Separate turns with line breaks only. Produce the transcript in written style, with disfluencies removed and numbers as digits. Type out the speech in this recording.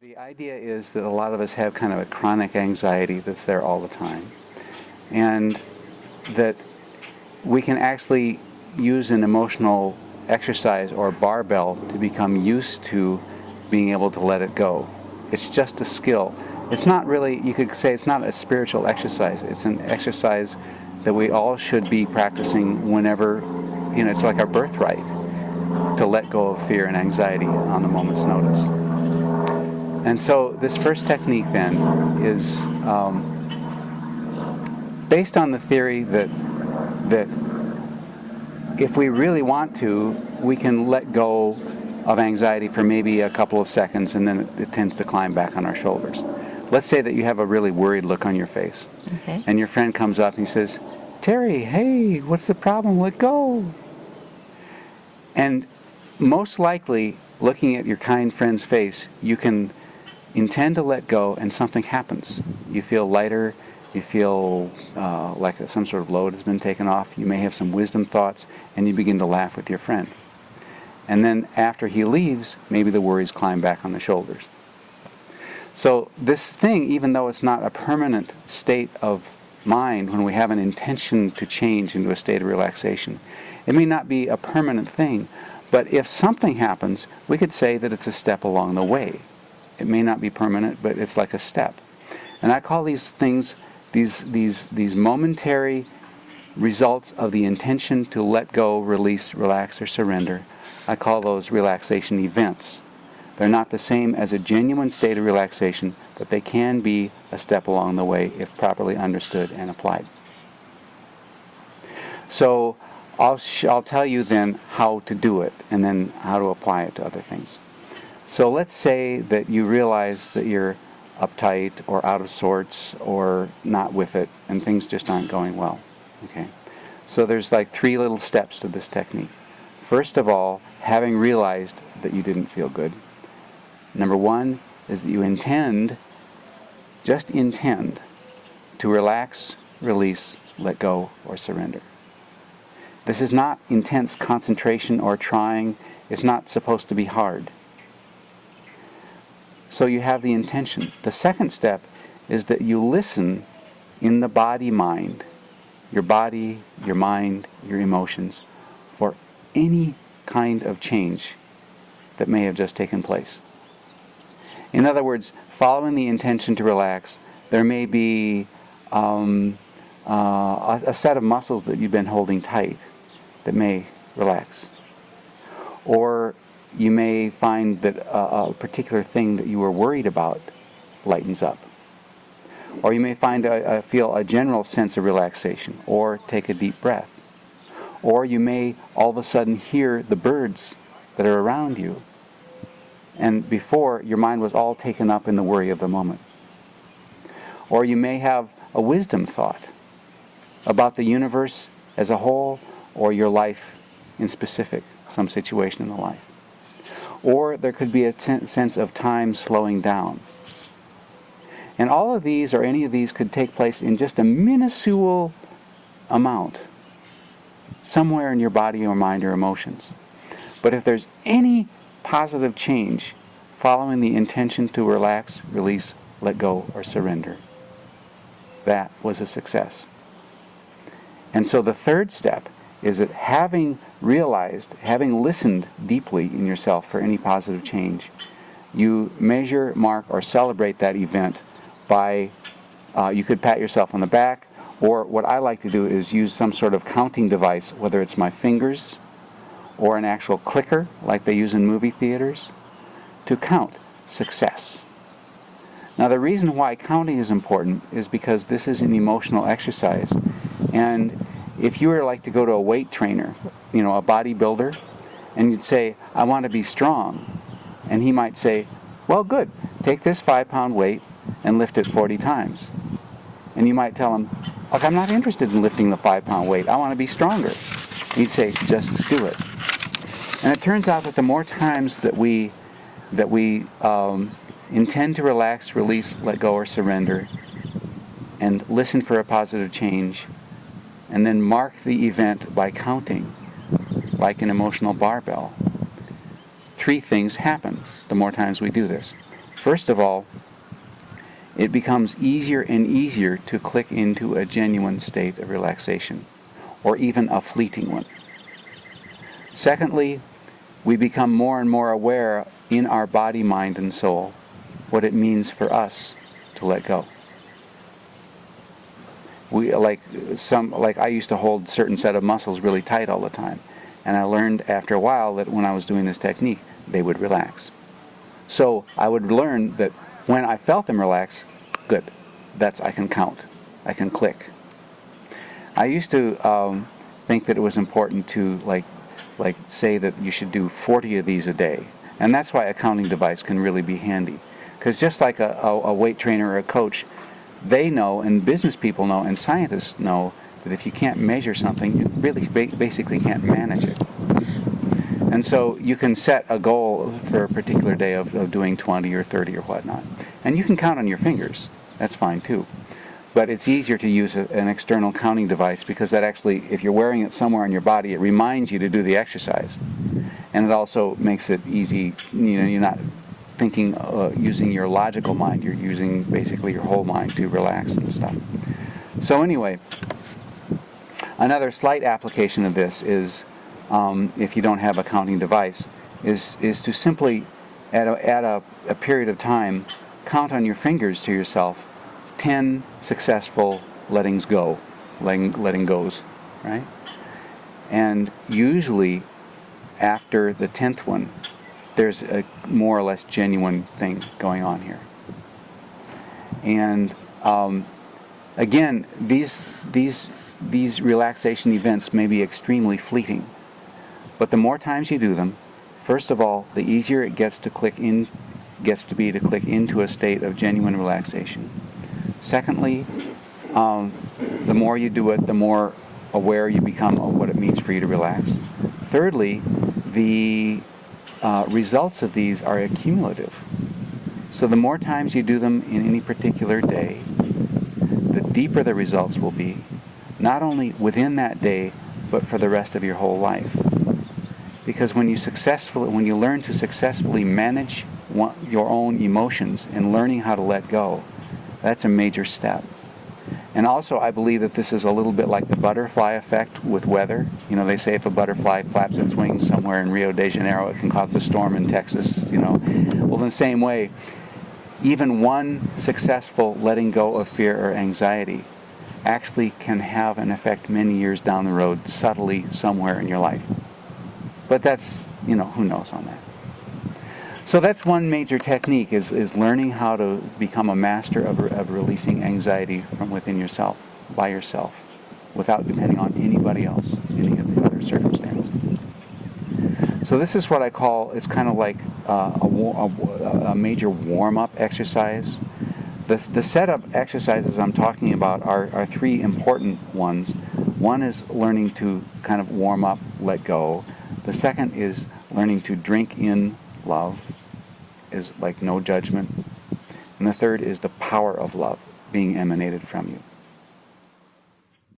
The idea is that a lot of us have kind of a chronic anxiety that's there all the time, and that we can actually use an emotional exercise or barbell to become used to being able to let it go. It's just a skill. It's not really, you could say it's not a spiritual exercise. It's an exercise that we all should be practicing whenever, it's like our birthright to let go of fear and anxiety on a moment's notice. And so this first technique then is based on the theory that if we really want to, we can let go of anxiety for maybe a couple of seconds, and then it tends to climb back on our shoulders. Let's say that you have a really worried look on your face,
Okay.
and your friend comes up and he says, "Terry, hey, what's the problem? Let go." And most likely, looking at your kind friend's face, you can intend to let go, and something happens. You feel lighter. You feel like some sort of load has been taken off. You may have some wisdom thoughts, and you begin to laugh with your friend. And then after he leaves, maybe the worries climb back on the shoulders. So this thing, even though it's not a permanent state of mind, when we have an intention to change into a state of relaxation, it may not be a permanent thing, but if something happens, we could say that it's a step along the way. It may not be permanent, but it's like a step. And I call these things, these momentary results of the intention to let go, release, relax, or surrender, I call those relaxation events. They're not the same as a genuine state of relaxation, but they can be a step along the way if properly understood and applied. So I'll tell you then how to do it, and then how to apply it to other things. So let's say that you realize that you're uptight or out of sorts or not with it, and things just aren't going well. Okay. So there's like 3 little steps to this technique. First of all, having realized that you didn't feel good. Number 1 is that you just intend to relax, release, let go, or surrender. This is not intense concentration or trying. It's not supposed to be hard. So you have the intention. The second step is that you listen in the body-mind, your body, your mind, your emotions, for any kind of change that may have just taken place. In other words, following the intention to relax, there may be a set of muscles that you've been holding tight that may relax. Or you may find that a particular thing that you were worried about lightens up. Or you may feel a general sense of relaxation, or take a deep breath. Or you may all of a sudden hear the birds that are around you. And before, your mind was all taken up in the worry of the moment. Or you may have a wisdom thought about the universe as a whole, or your life in specific, some situation in the life. Or there could be a sense of time slowing down. And all of these, or any of these, could take place in just a minuscule amount, somewhere in your body or mind or emotions. But if there's any positive change following the intention to relax, release, let go, or surrender, that was a success. And so the third step is that having realized, having listened deeply in yourself for any positive change, you measure, mark, or celebrate that event by, you could pat yourself on the back, or what I like to do is use some sort of counting device, whether it's my fingers or an actual clicker like they use in movie theaters, to count success. Now the reason why counting is important is because this is an emotional exercise, and if you were like to go to a weight trainer, a bodybuilder, and you'd say, "I want to be strong," and he might say, "Well, good, take this 5-pound weight and lift it 40 times. And you might tell him, "Look, I'm not interested in lifting the 5-pound weight. I want to be stronger." And he'd say, "Just do it." And it turns out that the more times that we intend to relax, release, let go, or surrender, and listen for a positive change, and then mark the event by counting, like an emotional barbell, 3 things happen the more times we do this. First of all, it becomes easier and easier to click into a genuine state of relaxation, or even a fleeting one. Secondly, we become more and more aware in our body, mind, and soul what it means for us to let go. Like I used to hold a certain set of muscles really tight all the time, and I learned after a while that when I was doing this technique, they would relax. So I would learn that when I felt them relax, good, I can count, I can click. I used to think that it was important to like say that you should do 40 of these a day, and that's why a counting device can really be handy. Because just like a weight trainer or a coach, they know, and business people know, and scientists know that if you can't measure something, you really basically can't manage it. And so you can set a goal for a particular day of doing 20 or 30 or whatnot. And you can count on your fingers. That's fine too. But it's easier to use an external counting device, because that actually, if you're wearing it somewhere on your body, it reminds you to do the exercise. And it also makes it easy, you're not thinking, using your logical mind, you're using basically your whole mind to relax and stuff. So anyway, another slight application of this is, if you don't have a counting device, is to simply, at a period of time, count on your fingers to yourself 10 successful letting goes, right? And usually, after the 10th one, there's a more or less genuine thing going on here. And again, these relaxation events may be extremely fleeting, but the more times you do them, first of all, the easier it gets to click into a state of genuine relaxation. Secondly, the more you do it, the more aware you become of what it means for you to relax. Thirdly, the results of these are accumulative. So the more times you do them in any particular day, the deeper the results will be, not only within that day, but for the rest of your whole life. Because when you learn to successfully manage your own emotions and learning how to let go, that's a major step. And also, I believe that this is a little bit like the butterfly effect with weather. They say if a butterfly flaps its wings somewhere in Rio de Janeiro, it can cause a storm in Texas, Well, in the same way, even one successful letting go of fear or anxiety actually can have an effect many years down the road, subtly somewhere in your life. But that's, who knows on that. So that's one major technique, is learning how to become a master of releasing anxiety from within yourself, by yourself, without depending on anybody else, any of the other circumstances. So this is what I call, it's kind of like a major warm-up exercise. The set of exercises I'm talking about are three important ones. One is learning to kind of warm up, let go. The second is learning to drink in love, is like no judgment. And the third is the power of love being emanated from you.